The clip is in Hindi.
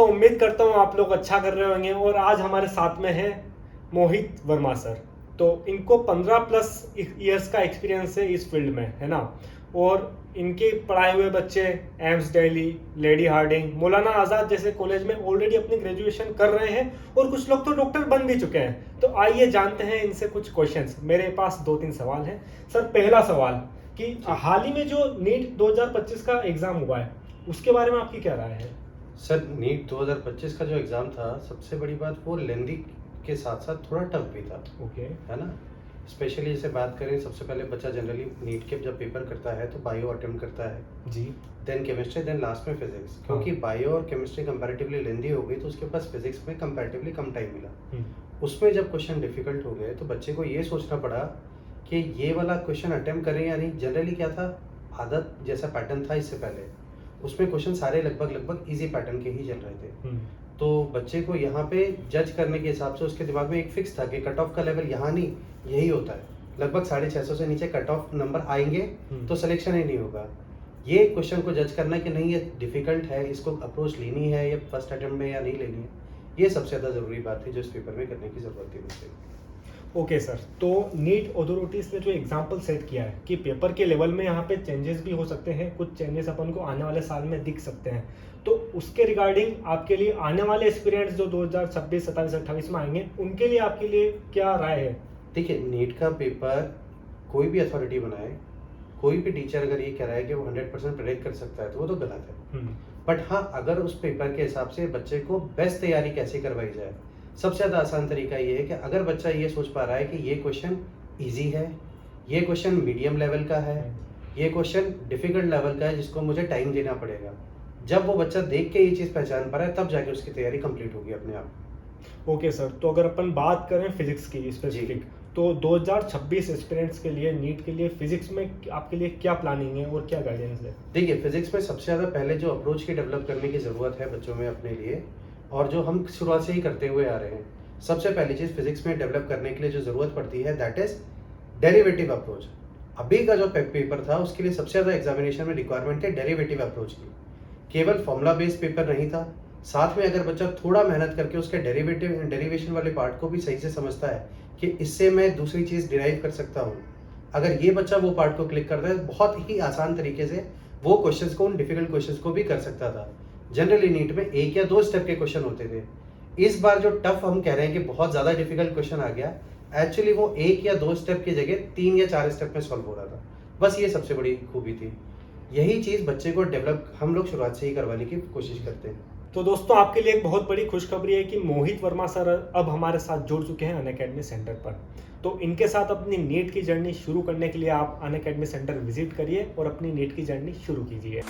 उम्मीद करता हूँ आप लोग अच्छा कर रहे होंगे। और आज हमारे साथ में है मोहित वर्मा सर। तो इनको 15 प्लस ईयर्स का एक्सपीरियंस है इस फील्ड में, है ना। और इनके पढ़ाए हुए बच्चे एम्स दिल्ली, लेडी हार्डिंग, मौलाना आज़ाद जैसे कॉलेज में ऑलरेडी अपनी ग्रेजुएशन कर रहे हैं और कुछ लोग तो डॉक्टर बन भी चुके हैं। तो आइए जानते हैं इनसे कुछ क्वेश्चंस। मेरे पास 2-3 सवाल हैं सर। पहला सवाल कि हाल ही में जो नीट 2025 का एग्जाम हुआ है उसके बारे में आपकी क्या राय है? सर, नीट 2025 का जो एग्ज़ाम था, सबसे बड़ी बात वो लेंदी के साथ साथ थोड़ा टफ भी था। ओके। है ना। स्पेशली जैसे बात करें, सबसे पहले बच्चा जनरली नीट के जब पेपर करता है तो बायो अटेम्प्ट करता है जी। देन केमिस्ट्री, देन लास्ट में फिजिक्स। क्योंकि बायो और केमिस्ट्री कंपैरेटिवली लेंदी हो गई तो उसके पास फिजिक्स में कंपैरेटिवली कम टाइम मिला। उसमें जब क्वेश्चन डिफिकल्ट हो गए तो बच्चे को ये सोचना पड़ा कि ये वाला क्वेश्चन अटेम्प्ट करें या नहीं। जनरली क्या था, आदत जैसा पैटर्न था इससे पहले, उसमें क्वेश्चन सारे लगभग इजी पैटर्न के ही चल रहे थे। तो बच्चे को यहाँ पे जज करने के हिसाब से उसके दिमाग में एक फिक्स था कि कट ऑफ का लेवल यहाँ नहीं, यही होता है। लगभग 650 से नीचे कट ऑफ नंबर आएंगे तो सिलेक्शन ही नहीं होगा। ये क्वेश्चन को जज करना कि नहीं ये डिफिकल्ट है, इसको अप्रोच लेनी है या फर्स्ट अटेम्प्ट में या नहीं लेनी है, ये सबसे ज़्यादा ज़रूरी बात थी जो इस पेपर में करने की ज़रूरत थी मुझसे। ओके सर, तो नीट अथॉरिटीज़ ने जो एग्जाम्पल सेट किया है कि पेपर के लेवल में यहाँ पे चेंजेस भी हो सकते हैं, कुछ चेंजेस अपन को आने वाले साल में दिख सकते हैं। तो उसके रिगार्डिंग आपके लिए आने वाले एक्सपीरियंस जो 2026, 27, 28 में आएंगे उनके लिए आपके लिए क्या राय है? देखिए, नीट का पेपर कोई भी अथॉरिटी बनाए, कोई भी टीचर अगर ये कह रहा है कि वो 100% प्रेडिक्ट कर सकता है तो वो तो गलत है। बट हाँ, अगर उस पेपर के हिसाब से बच्चे को बेस्ट तैयारी कैसे करवाई जाए, सबसे ज़्यादा आसान तरीका ये है कि अगर बच्चा ये सोच पा रहा है कि ये क्वेश्चन ईजी है, ये क्वेश्चन मीडियम लेवल का है, ये क्वेश्चन डिफिकल्ट लेवल का है जिसको मुझे टाइम देना पड़ेगा, जब वो बच्चा देख के ये चीज़ पहचान पा रहा है तब जाके उसकी तैयारी कंप्लीट होगी अपने आप। ओके सर, तो अगर अपन बात करें फिजिक्स की स्पेसिफिक, तो 2026 एस्पिरेंट्स के लिए नीट के लिए फिजिक्स में आपके लिए क्या प्लानिंग है और क्या गाइडेंस है? देखिए, फिजिक्स में सबसे ज़्यादा पहले जो अप्रोच की डेवलप करने की ज़रूरत है बच्चों में अपने लिए, और जो हम शुरुआत से ही करते हुए आ रहे हैं, सबसे पहली चीज़ फिजिक्स में डेवलप करने के लिए जो ज़रूरत पड़ती है दैट इज़ डेरिवेटिव अप्रोच। अभी का जो पेपर था उसके लिए सबसे ज़्यादा एग्जामिनेशन में रिक्वायरमेंट थी डेरिवेटिव अप्रोच की। केवल फॉर्मूला बेस्ड पेपर नहीं था, साथ में अगर बच्चा थोड़ा मेहनत करके उसके डेरिवेशन वाले पार्ट को भी सही से समझता है कि इससे मैं दूसरी चीज़ डिराइव कर सकता हूँ, अगर ये बच्चा वो पार्ट को क्लिक करता है बहुत ही आसान तरीके से वो क्वेश्चंस को, उन डिफिकल्ट क्वेश्चंस को भी कर सकता था। जनरली नीट में 1 या 2 स्टेप के क्वेश्चन होते थे। इस बार जो टफ हम कह रहे हैं कि बहुत ज़्यादा डिफिकल्ट क्वेश्चन आ गया, एक्चुअली वो 1 या 2 स्टेप की जगह 3 या 4 स्टेप में सॉल्व हो रहा था। बस ये सबसे बड़ी खूबी थी। यही चीज़ बच्चे को डेवलप हम लोग शुरुआत से ही करवाने की कोशिश करते हैं। तो दोस्तों, आपके लिए एक बहुत बड़ी खुशखबरी है कि मोहित वर्मा सर अब हमारे साथ जुड़ चुके हैं अनअकैडमी सेंटर पर। तो इनके साथ अपनी नीट की जर्नी शुरू करने के लिए आप अनअकैडमी सेंटर विजिट करिए और अपनी नीट की जर्नी शुरू कीजिए।